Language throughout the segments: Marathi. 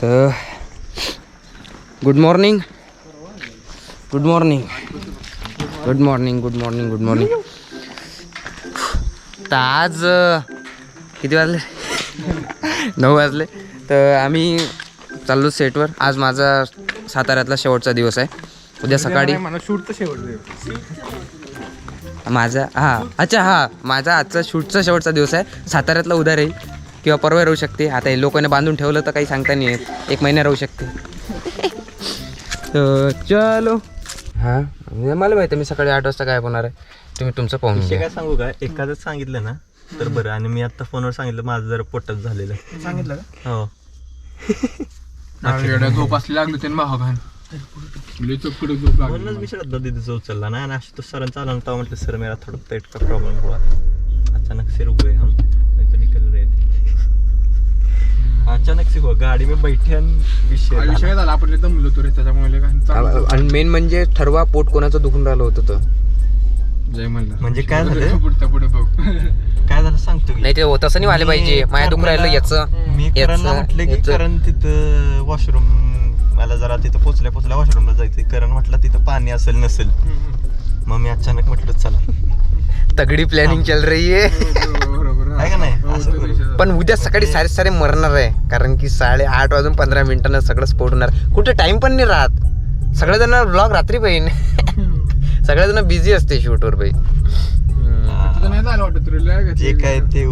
तर good morning good morning good morning good morning good morning. तर आज किती वाजले 9 वाजले. तर आम्ही चाललो सेटवर. आज माझा साताऱ्यातला शेवटचा दिवस आहे. उद्या सकाळी शूटचा शेवट माझा माझा आजचा शूटचा शेवटचा दिवस आहे. साताऱ्यातला उद्या राहील किंवा परवा राहू शकते. आता हे लोकांनी बांधून ठेवलं तर काही सांगता नाही येत. 1 महिना राहू शकते. तर चलो. हां मला माहिती आहे मी सकाळी 8 वाजता काय होणार आहे. तुम्ही तुमचं पाहून घ्या. काय सांगू का, एखादंच सांगितलं ना तर बरं. आणि मी आता फोनवर सांगितलं माझं जरा पोटात झालेलं आहे. सांगितलं का? हो. झोप असली लागली त्यांनी म्हणूनच मी श्रद्धा दिदीचा उचलला ना. आणि अशी तो सरांचा आला नव्हता. म्हटलं सर मेरा थोड़ा पेट का प्रॉब्लम हुआ, अचानक से रुक गए हम, नहीं तो निकल रहे थे. अचानक से हुआ, गाडी में बैठे आणि विषय झाला. आपण दमलो तो रे त्याच्यामुळे. आणि मेन म्हणजे ठरवा पोट कोणाचं दुखून राहिलं होतं. तर जय म्हणलं म्हणजे काय झालं, पुढे बघ काय झालं सांगतो की. नाही ते तसं नाही व्हायला पाहिजे. माझ्या दुखून राहिलं याचं. मी करणला म्हटलं की करण तिथं वॉशरूम, मला जरा तिथं पोचल्या वॉशरूमला जायचं. करण म्हटलं तिथं पाणी असेल नसेल. मग मी अचानक म्हटलं चला, तगडी प्लॅनिंग चल रही आहे. आहे का नाही. पण उद्या सकाळी सारे मरणार आहे. कारण की 8:30 वाजून 15 मिनिटांना सगळं स्फोट होणार. कुठे टाइम पण नाही राहत. सगळेजण ब्लॉग रात्री पाहिजे. सगळेजण बिझी असते शूटवर बाई. जे काय ते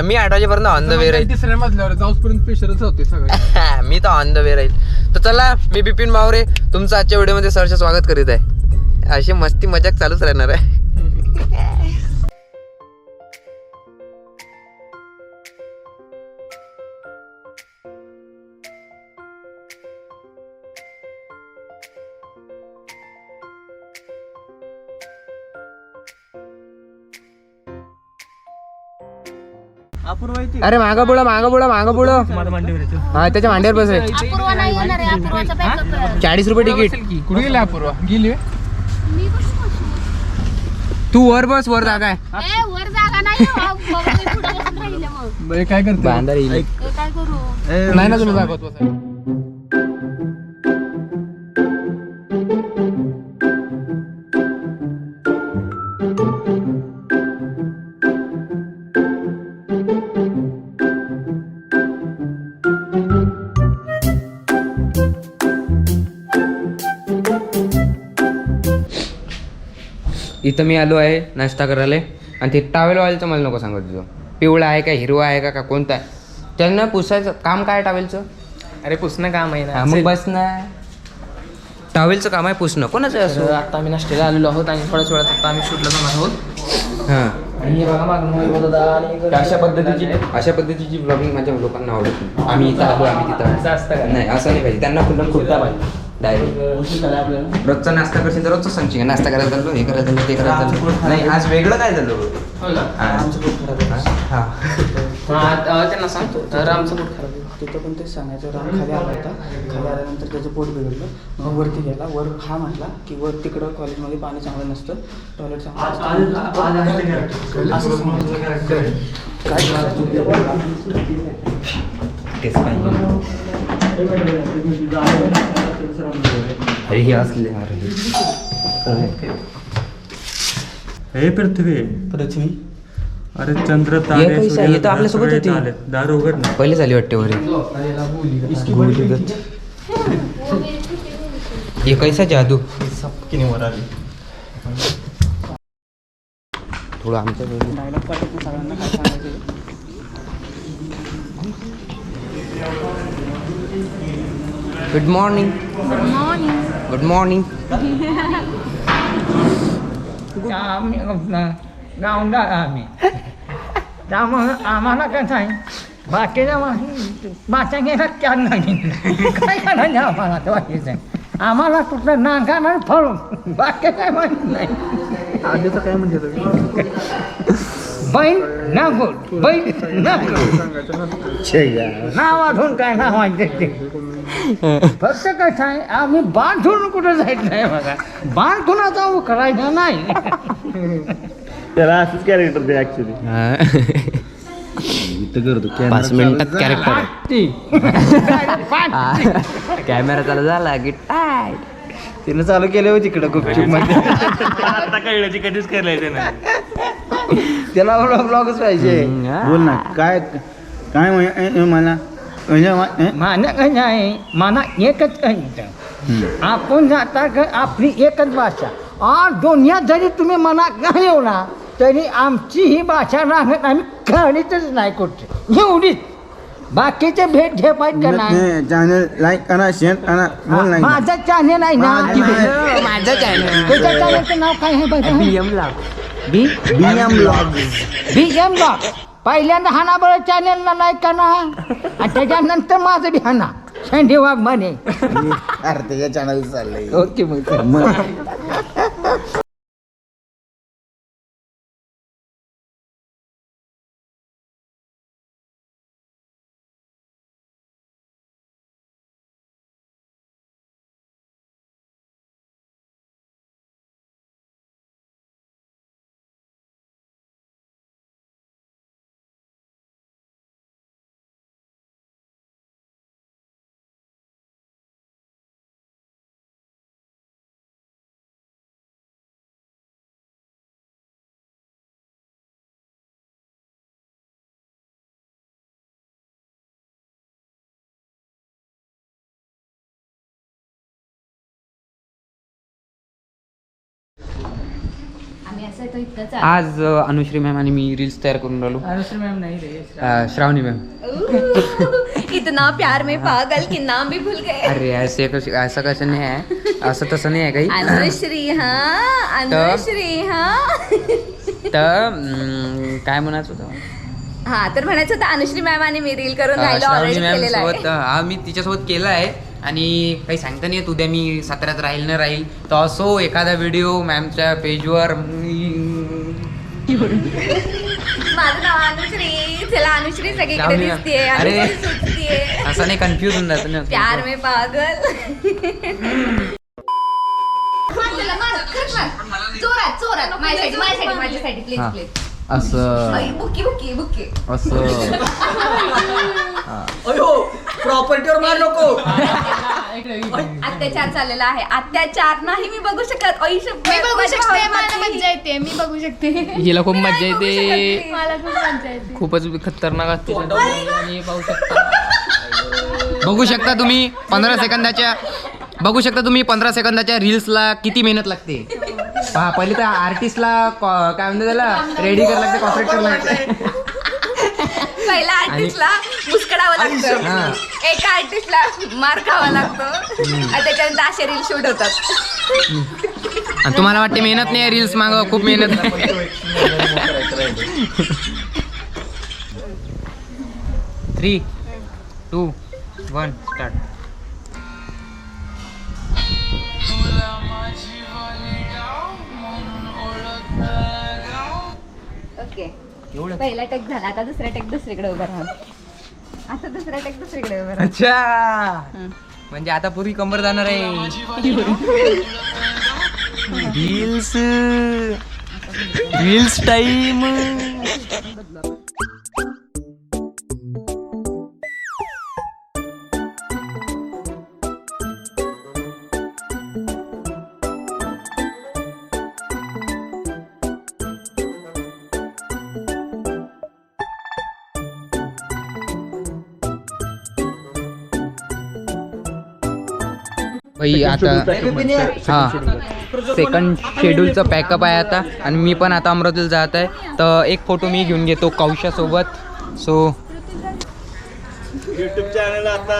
मी 8 वाजेपर्यंत ऑन द वे राहील. तिसऱ्या मजल्यावर जाऊपर्यंत प्रेशरच होते सगळं. मी तर ऑन द वे राहील. तर चला, मी बिपिन मावरे तुमचं आजच्या व्हिडिओमध्ये सहर्ष स्वागत करीत आहे. अशी मस्ती मजाक चालूच राहणार आहे. अरे मागं पुढं हा त्याच्या मांडीवर बस रे. 40 रुपये तिकीट. कुठे गेली अपूर्वा? गेली तू वर बस. वर जागा आहे. काय करते बांधार येईल. नाही ना तुला जागवत बसायला. इथं मी आलो आहे नाश्ता करायला. आणि ते टावेलवाल्याचं मला नको सांगत. तुझं पिवळा आहे का हिरवा आहे का कोणता आहे. त्यांना पुसायचं काम काय टावेलचं? अरे पुसणं काम आहे ना. मग बस ना. टावेलचं काम आहे पुसणं. कोणाचं असं? आता आम्ही नाश्त्याला आलेलो आहोत आणि थोड्याच वेळात आता आम्ही शूटला जाणार आहोत. हां. आणि बघा मागून अशा पद्धतीची ब्लॉगिंग माझ्या लोकांना आवडत नाही. आम्ही इथं आलो आम्ही तिथं नाही. असं नाही पाहिजे. त्यांना खुलता पाहिजे. डायरेक्ट रोजचा नाश्ता करशील तर रोजचं सांगशील. नाश्ता करायला चाललो, हे करायला चाललो, ते करायला चाललो. नाही आज वेगळं काय झालं. त्यांना सांगतो तर आमचं पोट खराब आहे. तिथं पण तेच सांगायचं. राम खाली आला होता. खाली आल्यानंतर त्याचं पोट बिघडलं. मग वरती गेला. वर हा म्हटला की वर तिकडं कॉलेजमध्ये पाणी चांगलं नसतं, टॉयलेट चांगलं असतं. अरे हे असले हे पृथ्वी अरे चंद्र हे तर आपल्यासोबत होती. दार उघड ना. पहिले झाली वाटते वर. हे कैसा जादू. सबकी वर आली. थोडं आमच्या डायलॉग पाठवतो सगळ्यांना काय सांगायचं. Good morning. Good morning. गावंडा आम्ही त्यामुळं आम्हाला कसं आहे बाकीच्या भाषा घेण्यात क्या नाही. काय करायचं आम्हाला तर बाकीचं आहे. आम्हाला कुठलं नाका नाही फळ बाकी काय माहीत नाही. आधीचं काय म्हणते तुम्ही? बैल ना बोल बैल ना नावातून काय नावायचं ते. फक्त कसं आहे आम्ही बांधून कुठं जायचं नाही. बघा बांधूनचा करायचं नाही. त्याला असंच कॅरेक्टर ते ऍक्च्युली. करतो 5 मिनिटात कॅरेक्टर कॅमेरा चालू झाला की टाय. तिनं चालू केलं होती तिकडं गुपचूप मध्ये. आता कळलं ती कधीच केलंय त्यानं. त्याला ब्लॉगच पाहिजे. बोल ना काय काय मला माना कसं आहे, माना एकच कळतं. आपण जाता आपली एकच भाषा. और दुनिया जरी तुम्ही मना नाही येऊना तरी आमची ही भाषा राहण्यात आम्ही कळीतच नाही कुठे एवढीच. बाकीचे भेट घे पाहिजे का नाही. चॅनल लाईक करा शेअर करा. बोल नाही माझं चॅनेल आहे ना, माझं चॅनल त्याच्या चॅनेलचं नाव काय आहे बघा. BM ला BM ब्लॉग. BM blog. पहिल्यांदा हाना चॅनेलला लाईक करा आणि त्याच्यानंतर माझं बी हाना शेंडी वाघ म्हणे. अरे त्याच्या चॅनल चाललंय. ओके मग आज अनुश्री मॅम आणि मी रील्स तयार करून राहिलो. अनुश्री मॅम नाही रे, श्रावणी मॅम. इतना प्यार में पागल कि नाम भी भूल गए. अरे असं कसं नाही आहे, असं तसं नाही आहे काही. अनुश्री हाँ, अनुश्री हाँ. तर काय म्हणायचं होतं. हा तर म्हणायचं होतं अनुश्री मॅम आणि मी रील करून राहिलो, श्रावणी ऑलरेडी मॅम केलेला सोबत आहे. मी तिच्यासोबत केलं आहे आणि काही सांगता नाही येत उद्या मी साताऱ्यात राहील न राहील तर असो एखादा व्हिडिओ मॅमच्या पेजवर. माझं नाव अनुश्री, चला अनुश्री सगळीकडे श्रावणी मॅम. दिसतीये, अरे. अनुश्री सुचतीये. असं नाही कन्फ्युज होऊन जातं ना. प्यार में पागल. मार त्याला, मार, खरंच मार. जोरात जोरात माझ्यासाठी प्लीज हा. प्लीज. असं बुक्की असं प्रॉपर्टीवर मार नको. अत्याचार चाललेला आहे. अत्याचार नाही मी बघू शकत. मी बघू शकते, मला मज्जा येते, मी बघू शकते. हिला खूप मज्जा येते, मला खूप मज्जा येते. खूपच खतरनाक असते आणि पाहू शकता. बघू शकता तुम्ही 15 सेकंदाच्या रील्सला किती मेहनत लागते. पहा पहिले तर आर्टिस्टला काय म्हणते त्याला रेडी करायला लागते, कॉपरेट करायला लागते. पहिला आर्टिस्टला मुस्कडावं लागतं, एका आर्टिस्टला मार खावा लागतो आणि त्याच्यानंतर असे रील शूट होतात. आणि तुम्हाला वाटते मेहनत नाही रील्स मागं खूप मेहनत आहे. 3, 2, 1 स्टार्ट. ओके पहिला टेक झाला, आता दुसरा टेक दुसरीकडे उभा राहा. आता दुसरा टेक दुसरीकडे उभा राहा. अच्छा म्हणजे आता पूर्वी कंबर जाणार आहे. Reels time. भाई आता सेकंड शेड्यूलचं पॅकअप आहे आता आणि मी पण आता अमरावतीला जात आहे. तर एक फोटो मी घेऊन घेतो कौशासोबत. सो युट्यूब चॅनल आता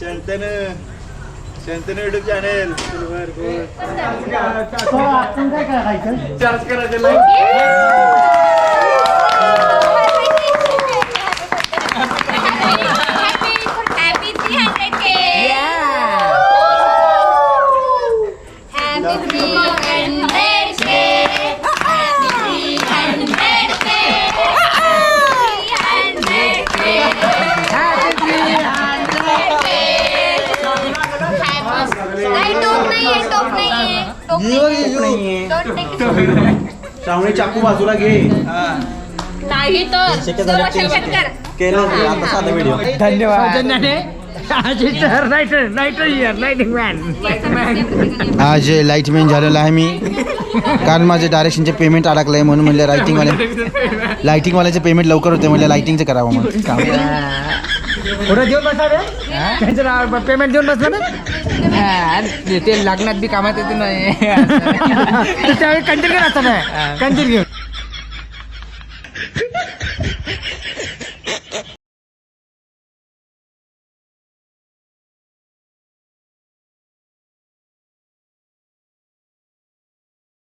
शंतन युट्यूब चॅनल आपण काय करायचं. चार्ज करायचं. Happy 300K. Happy 300K. Happy 300K. 300K. नाही टोप नाहीये, टोप नाहीये, टोप नाहीये. Don't take it. श्रावणी चाकू बाजूला घे. नाही तर शेतकर केलं आता साधा व्हिडिओ आज लाईटमॅन झालेला आहे मी कारण माझे डायरेक्शनचे पेमेंट अडकलं आहे म्हणून म्हणलं लाईटिंगवाल्याचे पेमेंट लवकर होते म्हणलं लाईटिंगचं करावं मग पुढे देऊन बसला रे त्यांचं पेमेंट देऊन बसला ना ते लग्नात बी कामात येते नाही त्यावेळी कंटिन्यू असतं ना कंटिन्यू